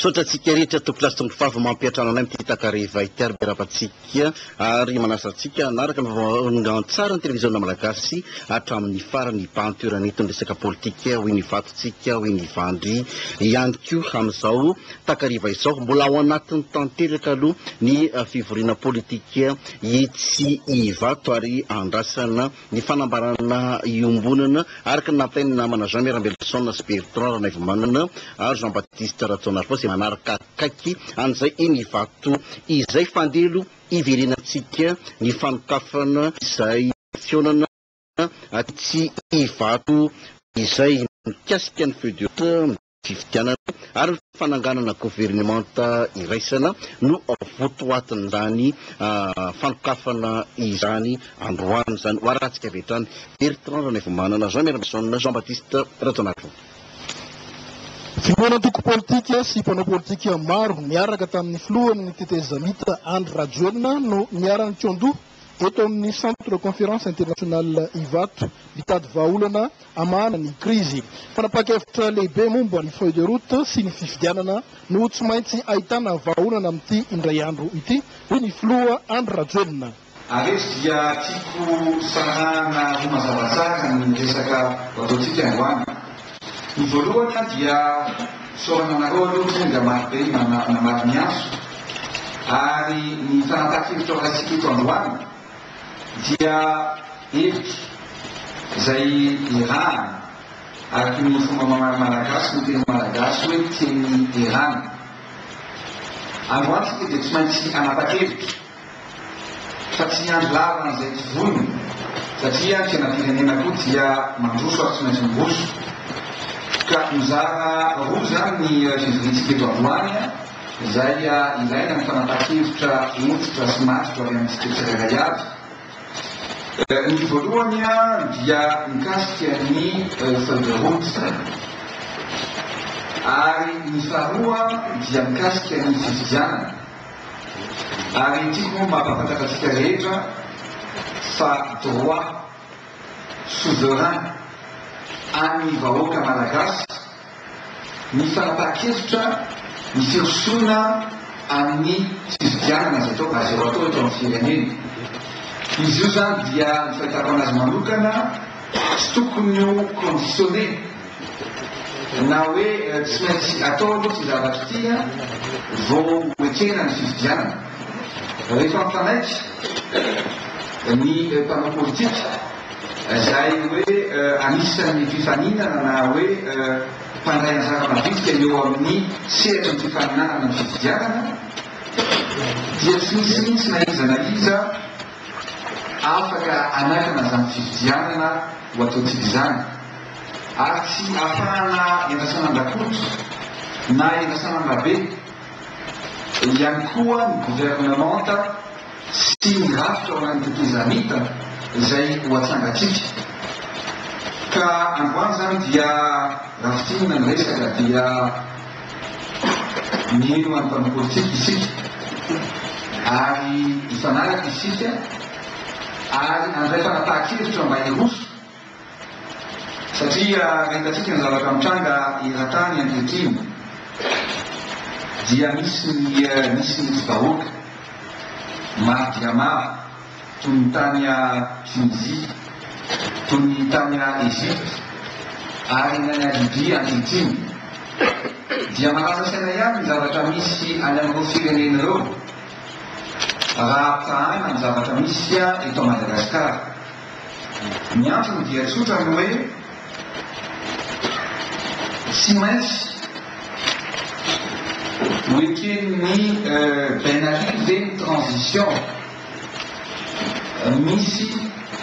misaotratsika rehetra tompilasa tongo fava mampiatrano anay mity takariva ity ary berapatsika ary manasatsika anaraka mivangano tsara ny televiziona malagasy hatramin'ny farany panturany itony resaka politika hoy ny vatotsika hoy ny vandry ihany koa amin'izao takariva izao mbola ao anatin'ny tanteraka aloha ny fivoriana politika itsy ivato ary andrasana ny fanambarana iombonana araka ny nampiainy namana Jean Merambelson sy Bertrand Ranaivomanana ary Jean-Baptiste Ratsonarfo sy manaraka kaiky an'izay iny vato izay fandelo iverenantsika ny fanokafana izay fionana tsy ivato izay mikasika ny feudiota fifidianana ary fananganana gouvernementa iraisana no votoatin'izany fanokafana izany androany zany hoaratsika vetrany Bertrand Ranaivomanana Jean Merambelson Jean-Baptiste Ratsonarfo. Filoana toko politika sy mpanao politika maro miaraka tamin'ny filohany ny tetezamita Andry Rajoelina no niarany Tiondo eto amin'ny centre de conférence internationale Ivato mitady vahaolana amana ny krizy. Fanapakevitra lehibe momba ny feuille de route sy ny fifidianana no tsy maintsy ahitana vahaolana amin'ity indray andro ity hoy ny filoha Andry Rajoelina. Areto dia tiako sarahana ho mazavatsara ny resaka ataontsika androany. Ny voalohany dia sorananareo aloha tonga maro be namaro ny azo ary ny fanapakevitra ratsika eto androany dia hevitra izay irana araky ny fomba malagasy ny teny malagasy hoe teny irana. Androany sika dia tsy maintsy anapakevitra fa tsy andro lava an'izay tsy voniny satria ny fiainam-pirenena koa dia mandroso ary tsy maintsy miroso. Ka mizara roa zany ny fivorintsika eto androany izay ilaina ny fanapakevitra entitra sy matrotra avy amin'ny tsirairay avy. Ny voalohany dia mikasika ny feuille de route ary ny faharoa dia mikasika ny fifidianana ary tiako moa mampahafantarantsika rehetra fa droit souverain amin'ny vahoaka malagasy ny fanapakevitra ny firosoana amin'ny fifidianana izay atao azo atao eto amin'ny firenena. Izy io zany dia ny fahitako anazy manokana tsy tokony ho conditionné na hoe tsy maintsy atao aloha ty zavatra ity vao hoekena ny fifidianana. Rehefa mifanaiky ny mpanao politika izay hoe anisan'ny fifaninana na hoe mpandray anjara mavitrika eo amin'ny sehatra ny fifaninanana ny fifidianana dia tsy misy mihitsy na iza na iza afaka anakana zany fifidianana ho ataontsika izany ary tsy ahafahana endrasana an-dakoto na endrasana am-babe ihany koa ny gouvernementa sy ny rafitra ao anaty tetezamita izay ho atsangatsika. Ka androany zany dia raha fitinana ny resaka dia mino amin'ny mpanao politika isika ary ifanaraka isika ary andray fanapahakevitra mba hiroso satria rehetantsika ny zavatra mitranga iratany ankehitriny dia misy ny vahoaka maro dia maro toy ny tany Tunisie, toy ny tany Egypte ary nany Libye ankehitriny dia malaza saina ihany ny zavatra misy any amin'ireo firenena ireo raha ampitahana ny zavatra misy eto Madagasikara. Ny antony dia tsotra ny hoe tsy maintsy hoeken'ny benariveny transition misy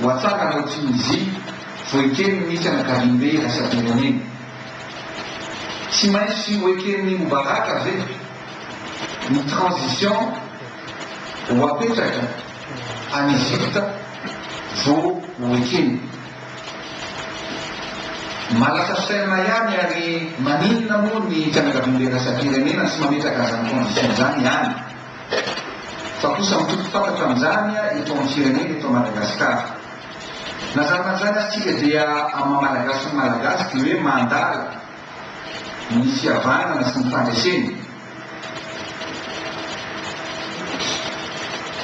ho atsaka anao Tunisie voekeny misy anakarimbe rasa-pirenena. Tsy maintsy hoeken'ny Mubaraka ve ny transition ho apetraka any Egypte vao hoekeny. Malasa saina ihany ary maninona moa ny fianakavian'le rasa-pirenena sy mametraka azany condition zany ihany fa kosa mitoko fantatra amin'izany eto amin'ny firenena eto Madagasikara. Nazarana zany asitsika dia amin'ny malagasy ny malagasy dia hoe mandala ny fihavanana sy ny fandreseny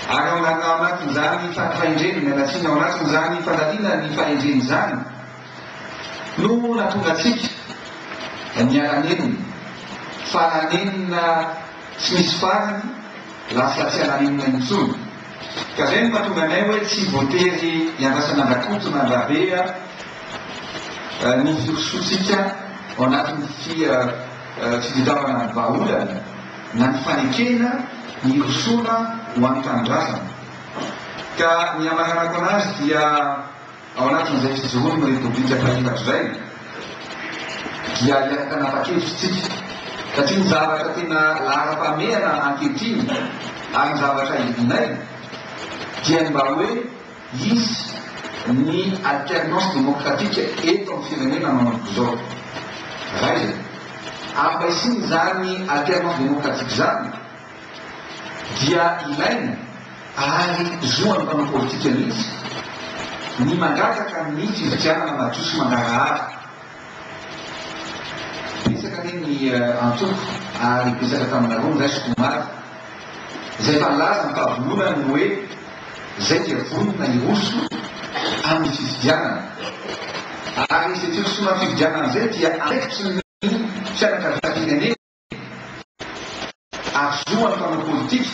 Ary ao anatin'izany fahafahendreny ny alatsiny ao anatin'izany fandaliana ny fahendreny izany no natonga atsika niaranenina fa nanenina tsy misy farany lasa tsy hananenina intsony ka zay no mahatonga anay hoe tsy voatery hiandrasana andrakoto na andrabea ny firosotsika ao anatin'ny fitadiavana ny vahaolana na ny fanekena ny rosona ho an'ny tanindrazana ka ny amaranako anazy dia ao anatin'izay fijoroany ny repoblika fahitako zay dia iaraka napakevitsika satria ny zavatra tena lahara-pameana ankehitriny ary ny zavatra ivinay dia mba hoe isy ny alternance démocratique eto amin'ny firenena manao zao ray zay ary mba isiny zany alternance démocratique zany dia ilaina ary zoany mpanao politika mihitsy ny mangataka ny fividianana madio sy mangarahara betsaka re ny antoko ary betsaka taminarony zay sokomary zay falaza ny fahavononany hoe zay dia vonona iroso amin'ny fividianana ary zay tirosona fividianana zay dia arekitsy ny fianakaviam-pirenena ary zoany mpanao politika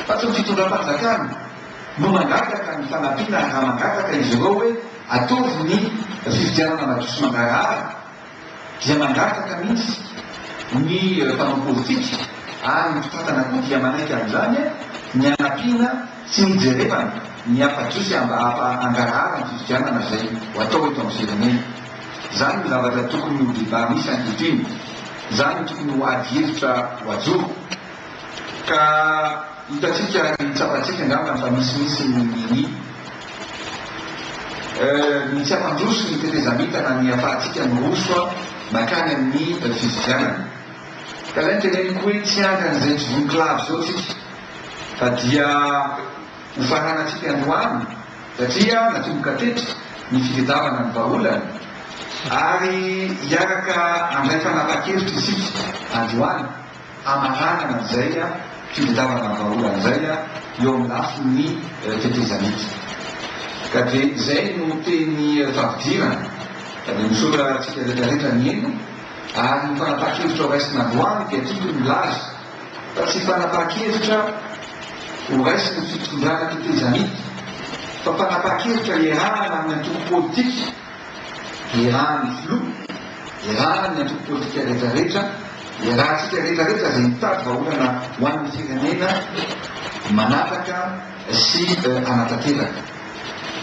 fa tsy ny fitondram-panjakana no mangataka ny fanampiana raha mangataka izy ireo hoe ataovy ny fividianana madio sy mangarahara dia mangataka mihitsy ny mpanao politika ary ny fitratana koa dia manaiky amin'izany ny anampiana sy nijerevana ny ampadio sy angarahara ny fividianana zay ho atao eto amin'ny firenena zany ny zavatra tokony ho débat misy ankehitriny zany tokony ho ady hevitra ho ajoro ka hitatsika ny tsapatsika angamba fa misimisy ny tsy ampandroso ny tetezamita na ny afahantsika miroso makany amin'ny fividianana ka zay ny teneniko hoe tsy ankan'izay tsy voninklavo zao tsika fa dia ho faranantsika androany satria natomboka tetra ny fitadiavana ny vahaolana ary hiaraka am'izay fanapa-kevitra isika androany amaranana zay fitadiavana ny vahaolana zay eo amin'ny lafiny tetezamita ka de zay no teny favidirana ka de misoratsika rehetrarehetra ny eno ary ny fanapa-kevitra ho raisina androany dia tokony milaza fa tsy fanapa-kevitra ho raisina fitondrana tetezamita fa fanapa-kevitra iarahana amin'ny antoko politika iarahany filo iarahany ny antoko politika rehetrarehetra iarahantsika rehetrarehetra zay mitady vahaolana ho an'ny firenena manapaka sy anatanteraka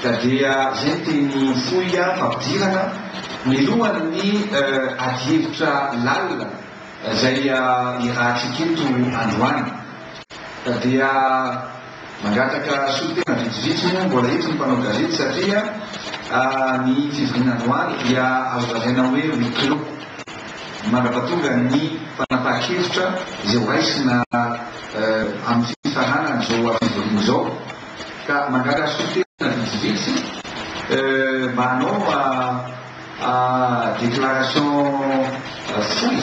ka dia zay teny foy fampidirana milohany ady hevitra lalina zay irahantsika eto androany ka dia mangataka solotena vitsivitsy moa mbola eto ny mpanao gazety satria ny fivorian'androany dia azo lazaina hoe miclo mandrapatonga ny fanapa-kevitra zay ho raisina amin'ny fifaranana zao fivoriana zao ka mangataka solotena vitsivitsy manao déclaration foy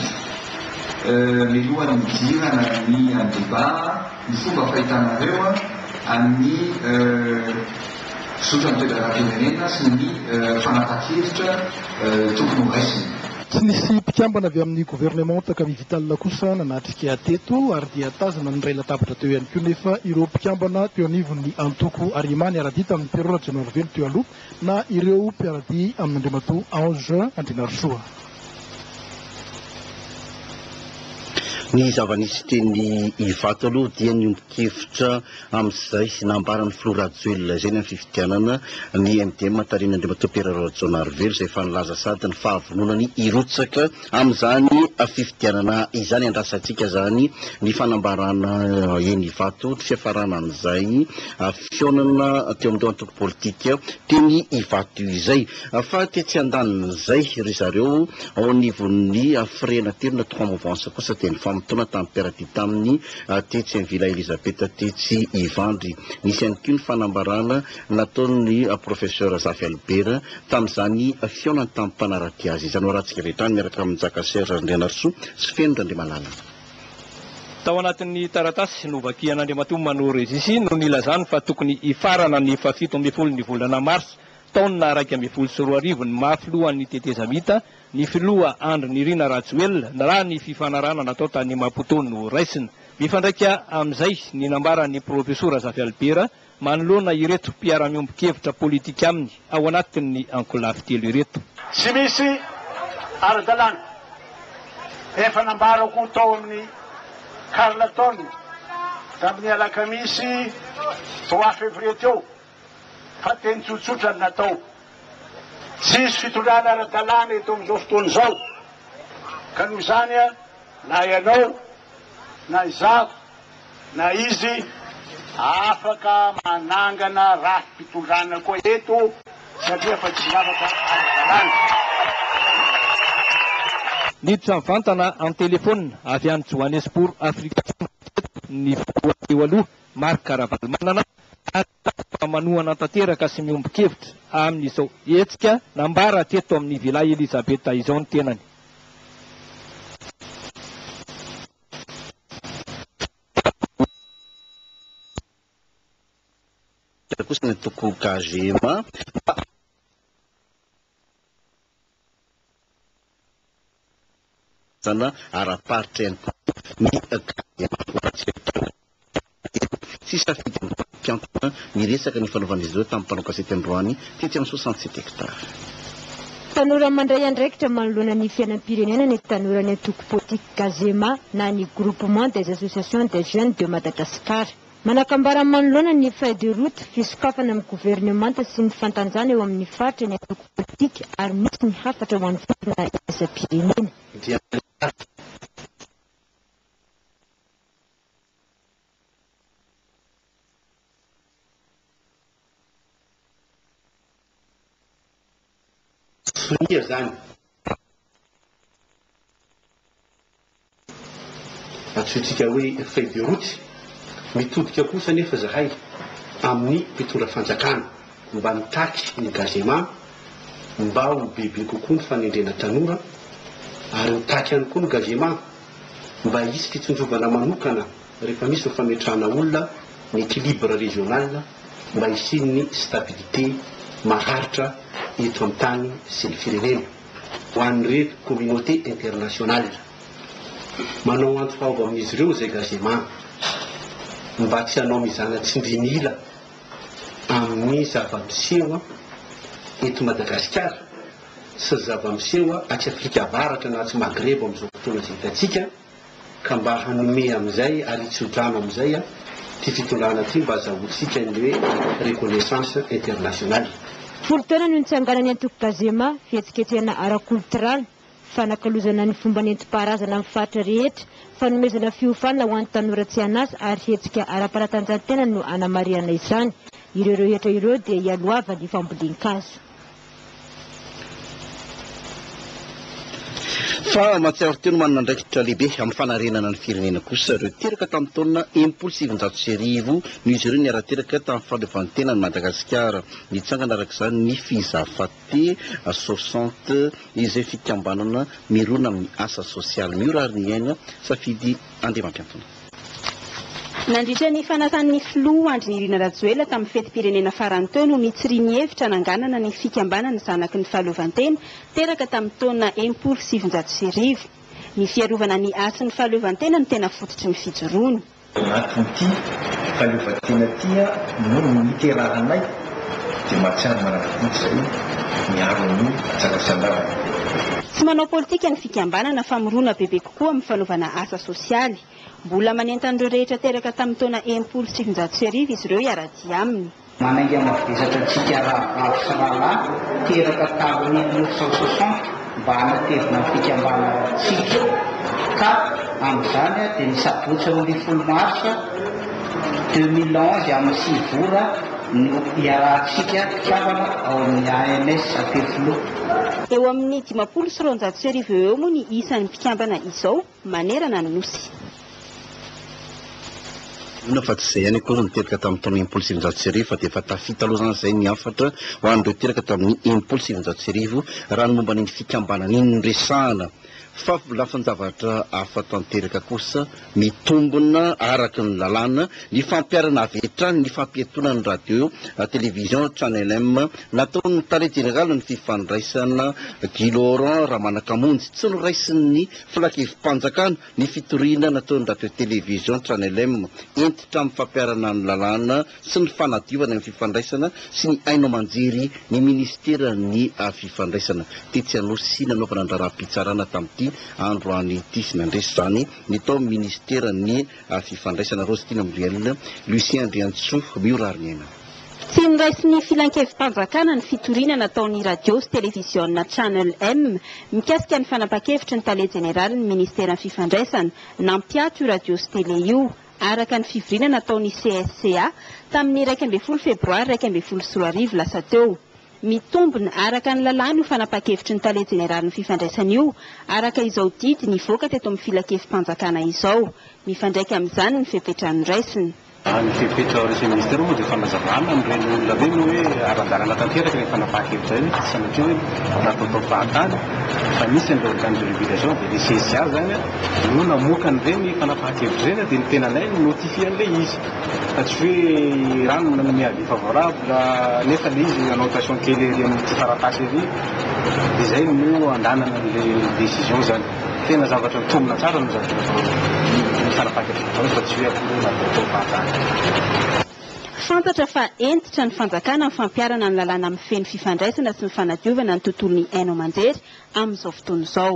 milohany midirana ny débat ny fomba fahitanareo amin'ny sotra ny toedraram-pirenena sy ny fanapa-kevitra tokony ho raisina tsy nisy mpikambana avy amin'ny gouvernement takami vitalina kosa nanatrika teto ary dia tazana ny ray latabatra teo ihany koa nefa ireo mpikambana teo anivon'ny antoko arimany aradi tamin'ny perora janoarveny teo aloha na ireo mpiaradi amin'ny andriamato ange andrinarosoa ny zava-nisy teny ivato aloha dia ny ombon-kevitra amin'izay sy nambarany florajoel zay ny amin'ny fividianana ny MDM tarina andriamato perora janoarvely zay fa nilaza sady ny fahavononany irotsaka amin'izany fividianana izany andrasantsika zany ny fanambarana eny ivato ny fiafarana an'izay fionana teo amin'ireo antoko politika teny ivato izay fa tetsy andanin'izay ry zareo ao anivon'ny firena telo na 3 mouvance kosa teny famitona tamin'ny peradi tamin'ny tetsy ny vila Elisabeth tetsy Ivandry nisy ihany koa ny fanambarana nataon'ny professeur Zafy Albert tamin'izany fionany tamin'ny mpanaraty azy izany ho rahantsika rehetrany miaraka amin'ny Jaka Serge Andrianarsoa sy feno Andriamalala Tao anatin'ny taratasy novakian'Andriamatoa Manoro-Regis no nilazany fa tokony ifarana ny 17 ny volana Mars taona 2024 ny mafilohan'ny tetezamita ny filoha Andry Nirina Rajoelina raha ny fifanarana natao tany Maputo no raisina. Mifandraika amin'izay ny nambaran'ny profesora Zafy Albera manoloana ireto mpiara-miombon-kevitra politika aminy ao anatin'ny ankolafy telo ireto. Tsy misy ara-dalàna efa nambarako tao amin'ny Carleton tamin'ny alakamisy 3 février teo fa teny tsotsotra natao. Tsisy fitondrana ara-dalàna eto amin'izao fotoana izao ka noho izany na ianao na izaho na izy afaka manangana rafi-pitondrana koa eto satria fa tsy afaka ara-dalàna. Niditra mivantana amin'ny telefônina avy any Johannesburg, Afrika ny filoha teo aloha Marc Ravalomanana ary manohana tanteraka sy miombon-kevitra amin'izao hetsika nambara teto amin'ny Villay Elisabeth izao ny tenany. Kosa ny toko KGMA sana ara-paritra ihany koa ny tsy safidy mpiantona miresaka ny fanaovan'izy ireo tamin'ny mpanao kasety androany tetsy amin'ny 67 hectara. Tanora mandray andraikitra manoloana ny fiainam-pirenena ny tanora ny antoko politique KGMA na ny groupement des associations des jeunes de Madagascar. Manakambara manoloana ny feuille de route fisokafana amin'ny gouvernemanta sy ny fantanjana eo amin'ny faritra ny antoko politika ary misy ny hafatra ho an'ny fiainana isam-pirenena. Sonia zany antsointsika hoe feuille de route mitodika kosa nefa zahay amin'ny mpitondra fanjakana mba mitaky ny KGMA mba ho bebe kokoa ny fanendrena tanora ary mitaky ihany koa ny KGMA mba hisy fitsonjovana manokana rehefa misy fametrahana olona ny équilibre régional mba hisin'ny stabilité maharitra eto amin'ny tany sy ny firenena ho an'ireo communauté internationale. Manao antso fahova amin'izy ireo zay KGMA mba tsy hanao mizana tsindrinila amin'ny zava-miseho eto Madagasikara sy zava-miseho aty Afrika Avaratra na tsy Magrebo amin'izao fotoana izay hitantsika ka mba hanome amin'izay ary tsodrano amin'izay ty fitondrana ty mba azahoantsika ny hoe reconnaissance internationale. Folo-taona no nitsanganany antoko KGMA fihetsiketsehana ara-kultural fanakalozana ny fomba nentim-paharazana amin'ny faritra rehetra fanomezana fiofanana ho an'ny tanora tsy anasa ary hetsika ara-panatanjahantena no anamariana izany. Ireo rehetra ireo dia ialoava ny fambolin-kazo. Fa matsiaro teo no manana andraikitra lehibe amin'ny fanarenana ny firenena kosa ireo teraka tamin'ny taona 790 no izy ireo niara-teraka tamin'ny fahaleovantena ny Madagasikara nitsangana arak'izany ny fizafate 60 izay fikambanana mirona amin'ny asa sosialy miora ary ny aina safidy andeha mampiantona. Nandritra ny fanasan'ny filoha Andry Nirina Rajoelina tamin'ny fetim-pirenena farany teo no nitsiriany hevitra nanganana ny fikambanana zanaky ny fahaleovantena teraka tamin'ny taona 1790. Ny fiarovana ny asa ny fahaleovantena no tena fototry ny fijoroany. Anatin'ity fahaleovantena tia no niterahanay dia mahatsiaro manarapotsy zay miaro amin'ny tsakasalavana. Tsy manao politika ny fikambanana fa mirona bebe kokoa amin'ny fanaovana asa sosialy. Mbola manentan'ireo rehetra teraka tamin'ny taona 1790 izy ireo iara-dia aminy. Manainga mavesatra antsika rahavavy sy rahalahy teraka tamin'ny 1960 mba hanatevina ny fikambanantsika ka amin'izany dia nisabotsy amin'ny 10 marsa 2011 amin'ny 6 vora no iarahantsika mpikambana ao amin'ny ANS Ampefiloha. Eo amin'ny 590 eo moa ny isan'ny mpikambana izao manerana ny nosy. Ina fa tsy izay ihany koa niteraka tamin'ny taona 790 fa dia efa tafita aloha zany izay niafatra ho an'ireo teraka tamin'ny 790 raha ny momba ny fikambanana iny resahana fa lafanjavatra hafa tanteraka kosa mitombona araka ny lalàna ny fampiarana avy hatrany ny fampietona ny radio télévision Channel M nataony tale général ny fifandraisana Guy Laurent Ramanakamonjy tsy noraisin'ny filakevim-panjakana ny fitoriana nataony radio télévision Channel M entitra amin'ny fampiarana ny lalàna sy ny fanadiovana ny fifandraisana sy ny aino manjery ny ministera ny fifandraisana tetsy anosy nanaovana andraraham-pitsarana tamin'ity andro an'ity sy nandresy zany ny tao ministera ny fifandraisana Rostina Muriel Lucien Andriantso miorariny tsy niraisy ny filankevim-panjakana ny fitoriana nataony radio sy télévision Channel M mikasika ny fanapa-kevitra ny tale général ny ministera ny fifandraisana nampiato io radio sy télé io araka ny fivirina nataony CSCA tamin'ny 1 febroary 2024 lasa teo mitombona araka ny lalàna io fanapa-kevitra ny tale général ny fifandraisana io araka izao didy nivoaka teto amin'ny filakevim-panjakana izao mifandraika amin'izany ny fepetrany raisiny ny fepetra resy ministera moa dia fanazavana amin'ireny olona reny hoe ara-dalàna tanteraka ny fanapa-kevitra iny sanatria hoe nataotao fahatany fa misy an'ireo organe de régulation dia le CSA zany no namoaka an'ireny fanapa-kevitra ireny dia ny tenanay no notifie an'ilay izy fa tsy hoe rano nanome avis favorable nefa le izy annotation kely ery amin'ity taratasy ery dia izay no andanana an'ilay décision zany tena zavatra mitombona tsara no fantatra fa entitra ny fanjakana ny fampiarana ny lalàna amin'ny feno fifandraisana sy ny fanadiovana ny tontolon'ny aino aman-jery amin'izao fotoana izao.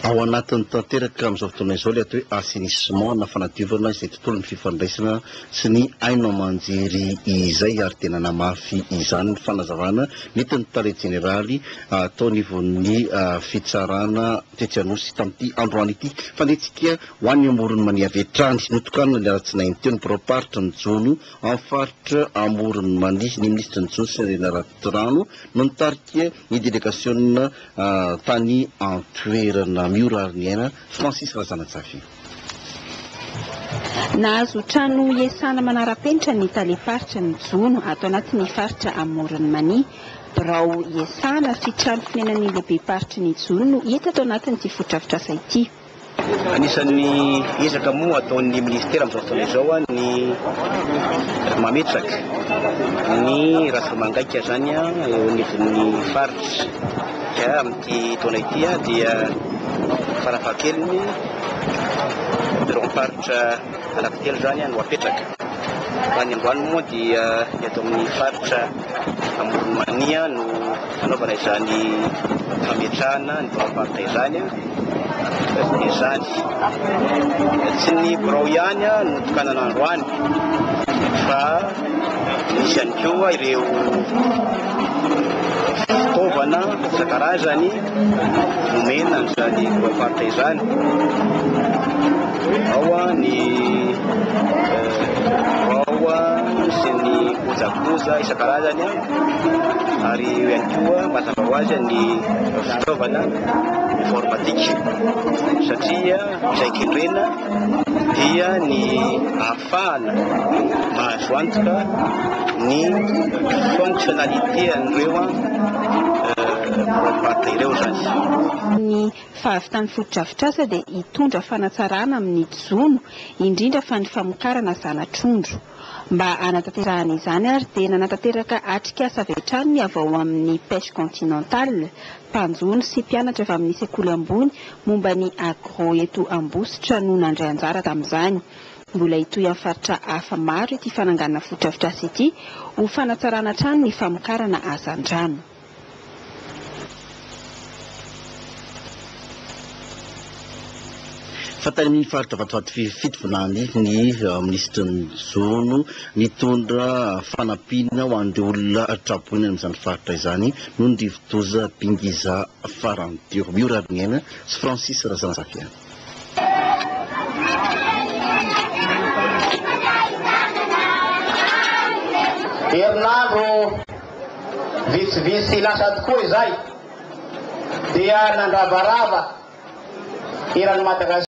ao anatin'ny tanteraka amin'izao fotoana izao le atao hoe assainissement na fanadiovana izay tontolo ny fifandraisana sy ny aino aman-jery izay ary tena namafy izany ny fanazavana netiny tale généraly atao nivon'ny fitsarana tetsy anosy tamin'ity androany ity fanetsika ho an'ny amorony mani avy hatrany notokanina ny aratsinainy teo ny boroparitra ny jono amin'ny faritra amorony mani ny ministre ny jono sy ny renaratrano no nitarika ny délégation tany antoerana miorariny aina Francis Razanatsafy nahazo trano iasana manara-penitra ny taleparitra ny jono ato anatin'ny faritra amorony mani birao iasana sy trano finanan'ny lehibe paritra ny jono no hita ato anatin'ity fotodrafitrasa ity anisan'ny ezaka moa ataon'ny ministera amin'izao fotoana izao ny mametraka ny rasamangaika zany eo anivon'ny faritra ka amin'ity taona ity dia farafahakeliny birom-paritra anankitelo zany no apetraka fa ny androany moa dia ny ato amin'ny faritra amorony mania no anaovana izany fametrahana ny birom-paritra izany dia zany tsy ny birao ihany no tokanana androany fa misy ihany koa ireo fitaovana isan-karazany nomena n'izany birom-paritra izany ao ny sy ny kojakoja isan-karazany ary ihany koa mazava ho azy ny fitaovana informatika satria izay kendrena dia ny ahafahana mahazo antoka ny fonctionnalité an'ireo birom-paritra ireo zany ny fahavitan'ny fotodrafitrasa dia hitondra fanatsarana amin'ny jono indrindra fa ny famokarana zanatrondro mba anatanterahana izany ary dia nanatanteraka atrika asa avetrany avy ao amin'ny pêche continentale mpanjono sy mpianatra avy amin'ny sekoly ambony momba ny agro eto Ambositra no nandray anjara tamin'izany mbola hitoy amin'ny faritra hafa maro ity fananganana fotodrafitrasa ity ho fanatsarana trano ny famokarana azan-drano. fatany amin'ny faritra vatovato fitovinany ny ministre ny zono nitondra fanampiana ho an'ireo olona trapoina amin'izany faritra izany no ny rivotoza Bingiza Farandio miorariny aina sy Francis Razanatsafy herinandro vitsivitsy lasa tokoa izay dia nandravarava iran'ny Madagasikara